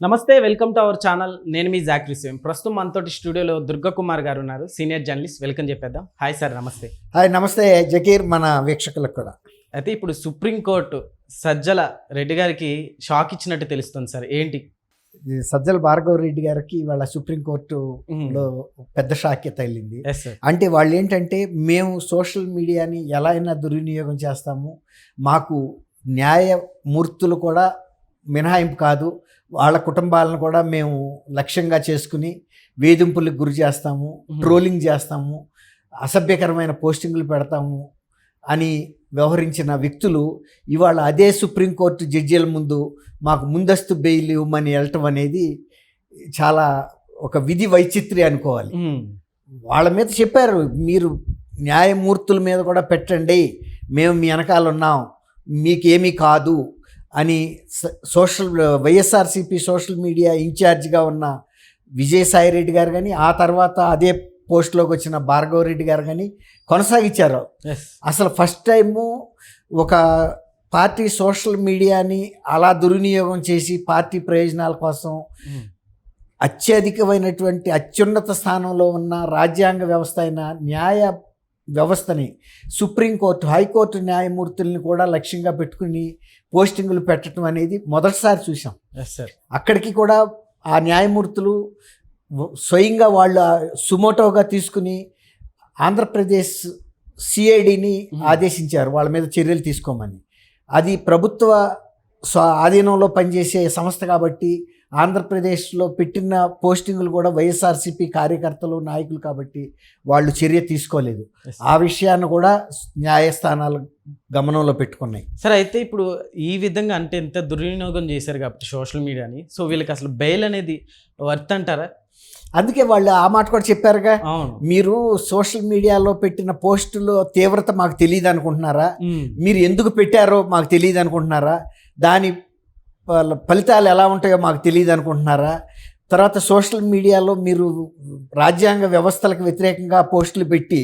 నమస్తే, welcome to our channel. నేను మీ Jhakri same. ప్రస్తుతం మనతోటి స్టూడియోలో దుర్గా కుమార్ గారు ఉన్నారు, సీనియర్ జర్నలిస్ట్. వెల్కమ్ చెప్పేద్దాం. హాయ్ సార్, నమస్తే. హాయ్, నమస్తే జకీర్, మన వీక్షకులకు కూడా. అయితే ఇప్పుడు సుప్రీంకోర్టు సజ్జల రెడ్డి గారికి షాక్ ఇచ్చినట్టు తెలుస్తుంది సార్, ఏంటి? సజ్జల భార్గవ రెడ్డి గారికి ఇవాళ సుప్రీంకోర్టులో పెద్ద షాక్య తగిలింది. Yes sir. అంటే వాళ్ళు ఏంటంటే, మేము సోషల్ మీడియాని ఎలా అయినా దుర్వినియోగం చేస్తాము, మాకు న్యాయమూర్తులు కూడా మినహాయింపు కాదు, వాళ్ళ కుటుంబాలను కూడా మేము లక్ష్యంగా చేసుకుని వేధింపులకు గురి చేస్తాము, ట్రోలింగ్ చేస్తాము, అసభ్యకరమైన పోస్టింగ్లు పెడతాము అని వ్యవహరించిన వ్యక్తులు ఇవాళ అదే సుప్రీంకోర్టు జడ్జీల ముందు మాకు ముందస్తు బెయిల్ ఇవ్వమని వెళ్ళటం అనేది చాలా ఒక విధి వైచిత్రి అనుకోవాలి. వాళ్ళ మీద చెప్పారు, మీరు న్యాయమూర్తుల మీద కూడా పెట్టండి, మేము మీ వెనకాల ఉన్నాం, మీకేమీ కాదు అని వైఎస్ఆర్సీపీ సోషల్ మీడియా ఇన్ఛార్జిగా ఉన్న విజయసాయిరెడ్డి గారు కానీ, ఆ తర్వాత అదే పోస్టులోకి వచ్చిన భార్గవ రెడ్డి గారు కానీ కొనసాగించారు. అసలు ఫస్ట్ టైము ఒక పార్టీ సోషల్ మీడియాని అలా దుర్వినియోగం చేసి పార్టీ ప్రయోజనాల కోసం అత్యధికమైనటువంటి అత్యున్నత స్థానంలో ఉన్న రాజ్యాంగ వ్యవస్థ అయిన న్యాయ వ్యవస్థని, సుప్రీంకోర్టు, హైకోర్టు న్యాయమూర్తుల్ని కూడా లక్ష్యంగా పెట్టుకుని పోస్టింగులు పెట్టడం అనేది మొదటిసారి చూసాం. అక్కడికి కూడా ఆ న్యాయమూర్తులు స్వయంగా వాళ్ళు సుమోటోగా తీసుకుని ఆంధ్రప్రదేశ్ సిఐడిని ఆదేశించారు వాళ్ళ మీద చర్యలు తీసుకోమని. అది ప్రభుత్వ ఆధీనంలో పనిచేసే సంస్థ కాబట్టి, ఆంధ్రప్రదేశ్లో పెట్టిన పోస్టింగులు కూడా వైఎస్ఆర్సీపీ కార్యకర్తలు, నాయకులు కాబట్టి వాళ్ళు చర్య తీసుకోలేదు. ఆ విషయాన్ని కూడా న్యాయస్థానాలు గమనంలో పెట్టుకున్నాయి. సరే, అయితే ఇప్పుడు ఈ విధంగా అంటే ఎంత దుర్వినియోగం చేశారు కాబట్టి సోషల్ మీడియాని, సో వీళ్ళకి అసలు బెయిల్ అనేది వర్త్ అంటారా? అందుకే వాళ్ళు ఆ మాట కూడా చెప్పారుగా, మీరు సోషల్ మీడియాలో పెట్టిన పోస్టులో తీవ్రత మాకు తెలియదు అనుకుంటున్నారా, మీరు ఎందుకు పెట్టారో మాకు తెలియదు అనుకుంటున్నారా, దాని ఫలితాలు ఎలా ఉంటాయో మాకు తెలియదు అనుకుంటున్నారా, తర్వాత సోషల్ మీడియాలో మీరు రాజ్యాంగ వ్యవస్థలకు వ్యతిరేకంగా పోస్టులు పెట్టి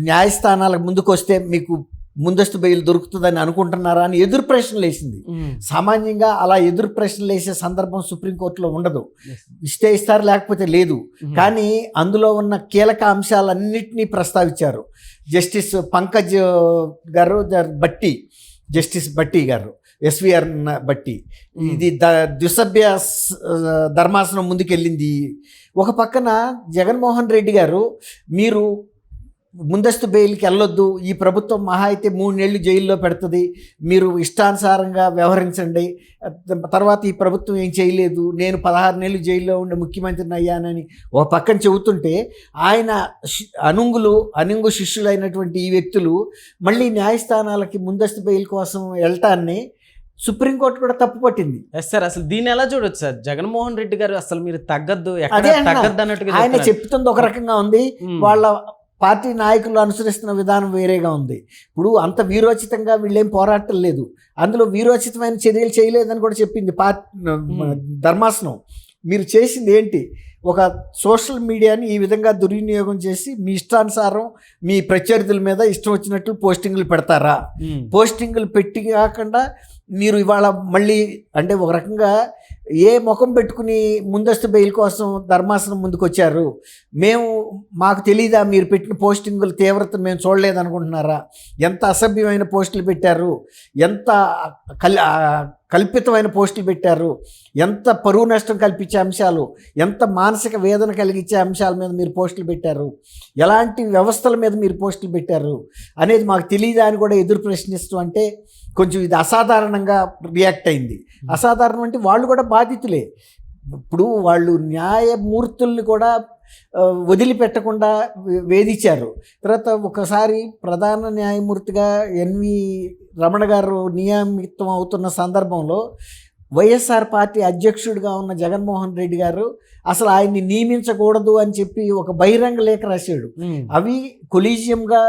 న్యాయస్థానాలకు ముందుకు వస్తే మీకు ముందస్తు బెయిల్ దొరుకుతుందని అనుకుంటున్నారా అని ఎదురు ప్రశ్నలు వేసింది. సామాన్యంగా అలా ఎదురు ప్రశ్నలు వేసే సందర్భం సుప్రీంకోర్టులో ఉండదు, ఇస్తే ఇస్తారు లేకపోతే లేదు. కానీ అందులో ఉన్న కీలక అంశాలన్నింటినీ ప్రస్తావించారు జస్టిస్ పంకజ్ గారు, జస్టిస్ భట్టి గారు, ఎస్విఆర్ బట్టి. ఇది ద్విసభ్య ధర్మాసనం ముందుకెళ్ళింది. ఒక పక్కన జగన్మోహన్ రెడ్డి గారు, మీరు ముందస్తు బెయిల్కి వెళ్ళొద్దు, ఈ ప్రభుత్వం మహా అయితే 3 నెలలు జైల్లో పెడుతుంది, మీరు ఇష్టానుసారంగా వ్యవహరించండి, తర్వాత ఈ ప్రభుత్వం ఏం చేయలేదు, నేను 16 నెలలు జైల్లో ఉండే ముఖ్యమంత్రిని అయ్యానని ఒక పక్కన చెబుతుంటే, ఆయన అనుంగు శిష్యులైనటువంటి ఈ వ్యక్తులు మళ్ళీ న్యాయస్థానాలకి ముందస్తు బెయిల్ కోసం వెళ్ళటాన్ని సుప్రీంకోర్టు కూడా తప్పు పట్టింది. సార్, అసలు దీన్ని ఎలా చూడొచ్చు సార్? జగన్మోహన్ రెడ్డి గారు అసలు మీరు తగ్గద్దు అన్నట్టుగా ఆయన చెప్తుంది ఒక రకంగా ఉంది, వాళ్ళ పార్టీ నాయకులు అనుసరిస్తున్న విధానం వేరేగా ఉంది. ఇప్పుడు అంత వీరోచితంగా వీళ్ళేం పోరాటం లేదు, అందులో వీరోచితమైన చర్యలు చేయలేదని కూడా చెప్పింది ధర్మాసనం. మీరు చేసింది ఏంటి? ఒక సోషల్ మీడియాని ఈ విధంగా దుర్వినియోగం చేసి మీ ఇష్టానుసారం మీ ప్రత్యర్థుల మీద ఇష్టం వచ్చినట్లు పోస్టింగులు పెడతారా? పోస్టింగులు పెట్టి కాకుండా మీరు ఇవాళ మళ్ళీ అంటే ఒక రకంగా ఏ ముఖం పెట్టుకుని ముందస్తు బెయిల్ కోసం ధర్మాసనం ముందుకు వచ్చారు? మాకు తెలీదా మీరు పెట్టిన పోస్టింగుల తీవ్రత మేము చూడలేదనుకుంటున్నారా? ఎంత అసభ్యమైన పోస్టులు పెట్టారు, ఎంత కల్పితమైన పోస్టులు పెట్టారు, ఎంత పరువు నష్టం కల్పించే అంశాలు, ఎంత మానసిక వేదన కలిగించే అంశాల మీద మీరు పోస్టులు పెట్టారు, ఎలాంటి వ్యవస్థల మీద మీరు పోస్టులు పెట్టారు అనేది మాకు తెలియదా అని కూడా ఎదురు ప్రశ్నిస్తూ, అంటే కొంచెం ఇది అసాధారణంగా రియాక్ట్ అయింది. అసాధారణం అంటే వాళ్ళు కూడా బాధితులే. ఇప్పుడు వాళ్ళు న్యాయమూర్తుల్ని కూడా వదిలిపెట్టకుండా వేధించారు. తర్వాత ఒకసారి ప్రధాన న్యాయమూర్తిగా ఎన్వి రమణ గారు నియమితం అవుతున్న సందర్భంలో వైఎస్ఆర్ పార్టీ అధ్యక్షుడిగా ఉన్న జగన్మోహన్ రెడ్డి గారు అసలు ఆయన్ని నియమించకూడదు అని చెప్పి ఒక బహిరంగ లేఖ రాశాడు. అవి కొలీజియంగా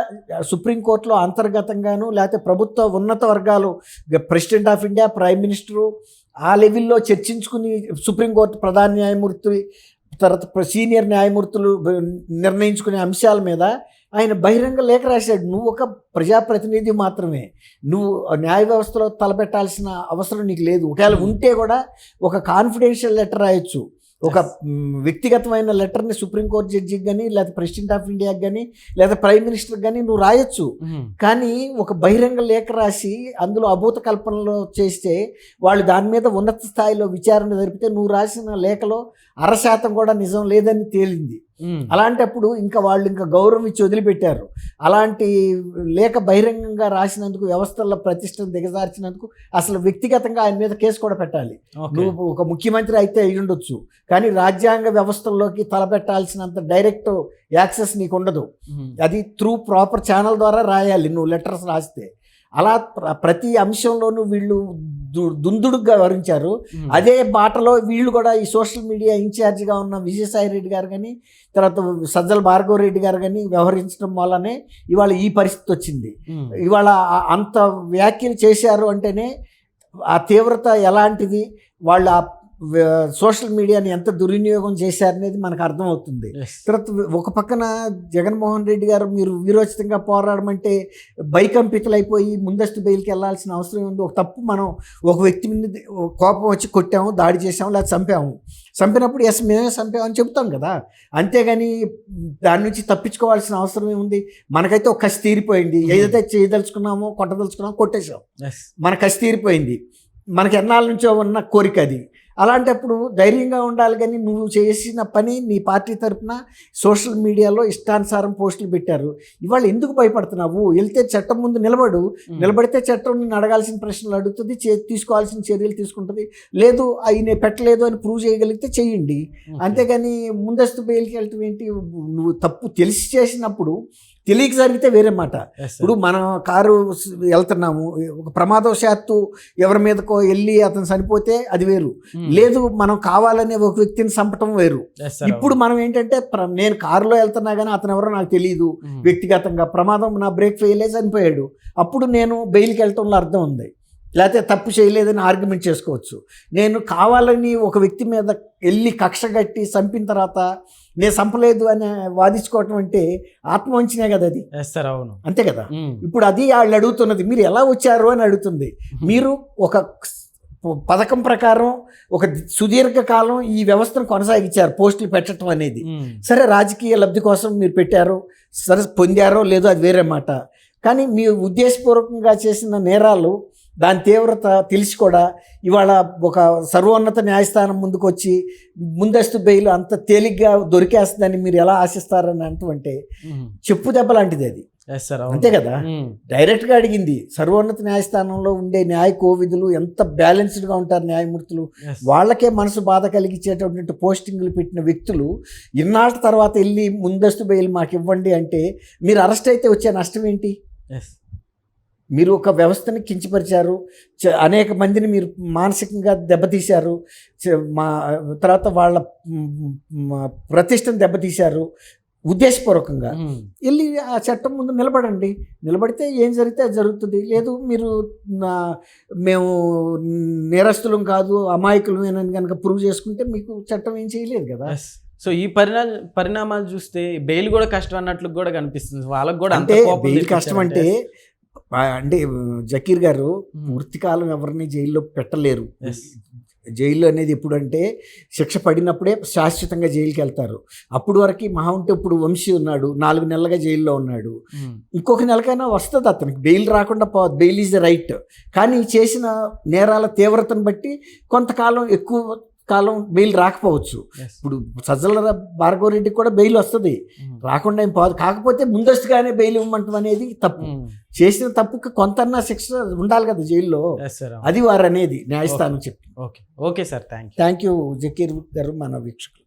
సుప్రీంకోర్టులో అంతర్గతంగాను, లేకపోతే ప్రభుత్వ ఉన్నత వర్గాలు, president of India, prime minister ఆ లెవెల్లో చర్చించుకుని సుప్రీంకోర్టు ప్రధాన న్యాయమూర్తి తర్వాత సీనియర్ న్యాయమూర్తులు నిర్ణయించుకునే అంశాల మీద ఆయన బహిరంగ లేఖ రాశాడు, నువ్వు ఒక ప్రజాప్రతినిధి మాత్రమే, నువ్వు న్యాయ వ్యవస్థలో తలపెట్టాల్సిన అవసరం నీకు లేదు. ఒకవేళ ఉంటే కూడా ఒక కాన్ఫిడెన్షియల్ లెటర్ రాయొచ్చు, ఒక వ్యక్తిగతమైన లెటర్ని సుప్రీంకోర్టు జడ్జికి కానీ లేదా ప్రెసిడెంట్ ఆఫ్ ఇండియాకి కానీ లేదా ప్రైమ్ మినిస్టర్కి కానీ నువ్వు రాయొచ్చు. కానీ ఒక బహిరంగ లేఖ రాసి అందులో అభూత కల్పనలో చేస్తే వాళ్ళు దాని మీద ఉన్నత స్థాయిలో విచారణ జరిపితే నువ్వు రాసిన లేఖలో 1% కూడా నిజం లేదని తేలింది. అలాంటప్పుడు ఇంకా వాళ్ళు ఇంకా గౌరవం ఇచ్చి వదిలిపెట్టారు. అలాంటి లేఖ బహిరంగంగా రాసినందుకు, వ్యవస్థల ప్రతిష్టను దిగజార్చినందుకు అసలు వ్యక్తిగతంగా ఆయన మీద కేసు కూడా పెట్టాలి. నువ్వు ఒక ముఖ్యమంత్రి అయితే అయి ఉండొచ్చు, కానీ రాజ్యాంగ వ్యవస్థల్లోకి తలపెట్టాల్సినంత డైరెక్ట్ యాక్సెస్ నీకు ఉండదు. అది త్రూ ప్రాపర్ ఛానల్ ద్వారా రాయాలి నువ్వు లెటర్స్ రాస్తే. అలా ప్రతి అంశంలోనూ వీళ్ళు దుందుడుగా వివరించారు. అదే బాటలో వీళ్ళు కూడా ఈ సోషల్ మీడియా ఇన్ఛార్జిగా ఉన్న విజయసాయి రెడ్డి గారు కానీ తర్వాత సజ్జల భార్గవ రెడ్డి గారు కానీ వ్యవహరించడం వల్లనే ఇవాళ ఈ పరిస్థితి వచ్చింది. ఇవాళ అంత వ్యాఖ్యలు చేశారు అంటేనే ఆ తీవ్రత ఎలాంటిది, వాళ్ళు ఆ సోషల్ మీడియాని ఎంత దుర్వినియోగం చేశారనేది మనకు అర్థమవుతుంది. తర్వాత ఒక పక్కన జగన్మోహన్ రెడ్డి గారు మీరు వీరోచితంగా పోరాడమంటే భయకంపితులైపోయి ముందస్తు బెయిల్కి వెళ్ళాల్సిన అవసరం ఉంది. ఒక తప్పు మనం ఒక వ్యక్తి మీద కోపం వచ్చి కొట్టాము, దాడి చేసాము, లేదా చంపాము. చంపినప్పుడు ఎస్ మేమే చంపామని చెబుతాం కదా, అంతేగాని దాని నుంచి తప్పించుకోవాల్సిన అవసరం ఏముంది? మనకైతే ఒక కసి తీరిపోయింది, ఏదైతే చేయదలుచుకున్నామో కొట్టదలుచుకున్నామో కొట్టేసాం, మన కసి తీరిపోయింది. మనకి ఎన్నాళ్ళ నుంచో ఉన్న కోరిక అది. అలాంటప్పుడు ధైర్యంగా ఉండాలి. కానీ నువ్వు చేసిన పని నీ పార్టీ తరఫున సోషల్ మీడియాలో ఇష్టానుసారం పోస్టులు పెట్టారు. ఇవాళ ఎందుకు భయపడుతున్నావు? వెళ్తే చట్టం ముందు నిలబడితే చట్టం నిన్ను అడగాల్సిన ప్రశ్నలు అడుగుతుంది, తీసుకోవాల్సిన చర్యలు తీసుకుంటుంది. లేదు ఆయన పెట్టలేదు అని ప్రూవ్ చేయగలిగితే చెయ్యండి. అంతేగాని ముందస్తు బెయిల్కి వెళ్ళటం ఏంటి? నువ్వు తప్పు తెలిసి చేసినప్పుడు, తెలియక జరిగితే వేరే మాట. ఇప్పుడు మనం కారు వెళ్తున్నాము, ఒక ప్రమాదవశాత్తు ఎవరి మీదకో వెళ్ళి అతను చనిపోతే అది వేరు. లేదు మనం కావాలనే ఒక వ్యక్తిని చంపటం వేరు. ఇప్పుడు మనం ఏంటంటే నేను కారులో వెళ్తున్నా కానీ అతను ఎవరో నాకు తెలియదు, వ్యక్తిగతంగా ప్రమాదం నా బ్రేక్ ఫెయిల్ అయ్యి చనిపోయాడు, అప్పుడు నేను బెయిల్కి వెళ్ళటంలో అర్థం ఉంది. లేకపోతే తప్పు చేయలేదని ఆర్గ్యుమెంట్ చేసుకోవచ్చు. నేను కావాలని ఒక వ్యక్తి మీద వెళ్ళి కక్ష కట్టి చంపిన తర్వాత నేను చంపలేదు అని వాదించుకోవటం అంటే ఆత్మవంచనే కదా అది. అవును, అంతే కదా. ఇప్పుడు అది వాళ్ళు అడుగుతున్నది, మీరు ఎలా వచ్చారు అని అడుగుతుంది. మీరు ఒక పథకం ప్రకారం ఒక సుదీర్ఘకాలం ఈ వ్యవస్థను కొనసాగించారు, పోస్టులు పెట్టడం అనేది. సరే రాజకీయ లబ్ధి కోసం మీరు పెట్టారు, సరే పొందారో లేదో అది వేరే మాట. కానీ మీరు ఉద్దేశపూర్వకంగా చేసిన నేరాలు, దాని తీవ్రత తెలిసి కూడా ఇవాళ ఒక సర్వోన్నత న్యాయస్థానం ముందుకు వచ్చి ముందస్తు బెయిల్ అంత తేలిగ్గా దొరికేస్తుందని మీరు ఎలా ఆశిస్తారని అంటే చెప్పు దెబ్బ లాంటిది అది. అంతే కదా. డైరెక్ట్గా అడిగింది. సర్వోన్నత న్యాయస్థానంలో ఉండే న్యాయ కోవిధులు ఎంత బ్యాలెన్స్డ్గా ఉంటారు న్యాయమూర్తులు, వాళ్ళకే మనసు బాధ కలిగించేటటువంటి పోస్టింగ్లు పెట్టిన వ్యక్తులు ఇన్నాళ్ళ తర్వాత వెళ్ళి ముందస్తు బెయిల్ మాకు ఇవ్వండి అంటే మీరు అరెస్ట్ అయితే వచ్చే నష్టం ఏంటి? మీరు ఒక వ్యవస్థని కించపరిచారు, అనేక మందిని మీరు మానసికంగా దెబ్బతీశారు, మా తర్వాత వాళ్ళ ప్రతిష్టను దెబ్బతీశారు ఉద్దేశపూర్వకంగా. వెళ్ళి ఆ చట్టం ముందు నిలబడితే ఏం జరిగితే అది జరుగుతుంది. లేదు మీరు మేము నేరస్తులం కాదు అమాయకులమేనని కనుక ప్రూవ్ చేసుకుంటే మీకు చట్టం ఏం చేయలేదు కదా. సో ఈ పరిణామాలు చూస్తే బెయిల్ కూడా కష్టం అన్నట్లు కూడా కనిపిస్తుంది వాళ్ళకు కూడా. అంటే బెయిల్ కష్టం అంటే జకీర్ గారు పూర్తికాలం ఎవరిని జైల్లో పెట్టలేరు. జైలు అనేది ఎప్పుడంటే శిక్ష పడినప్పుడే శాశ్వతంగా జైలుకి వెళ్తారు. అప్పుడు వరకు మహా ఉంటే ఇప్పుడు వంశీ ఉన్నాడు, 4 నెలలుగా జైల్లో ఉన్నాడు, ఇంకొక నెలకైనా వస్తుంది అతనికి. బెయిల్ రాకుండా బెయిల్ ఈజ్ ద రైట్. కానీ చేసిన నేరాల తీవ్రతను బట్టి కొంతకాలం ఎక్కువ కాలం బెయిల్ రాకపోవచ్చు. ఇప్పుడు సజ్జల భార్గవ రెడ్డికి కూడా బెయిల్ వస్తుంది, రాకుండా ఏం పోదు. కాకపోతే ముందస్తుగానే బెయిల్ ఇవ్వమంటాం అనేది తప్పు. చేసిన తప్పుకి కొంతన్నా శిక్ష ఉండాలి కదా జైల్లో, అది వారు అనేది న్యాయస్థానం చెప్పి. Okay sir, thank you Zakir గారు, మన వీక్షకులు.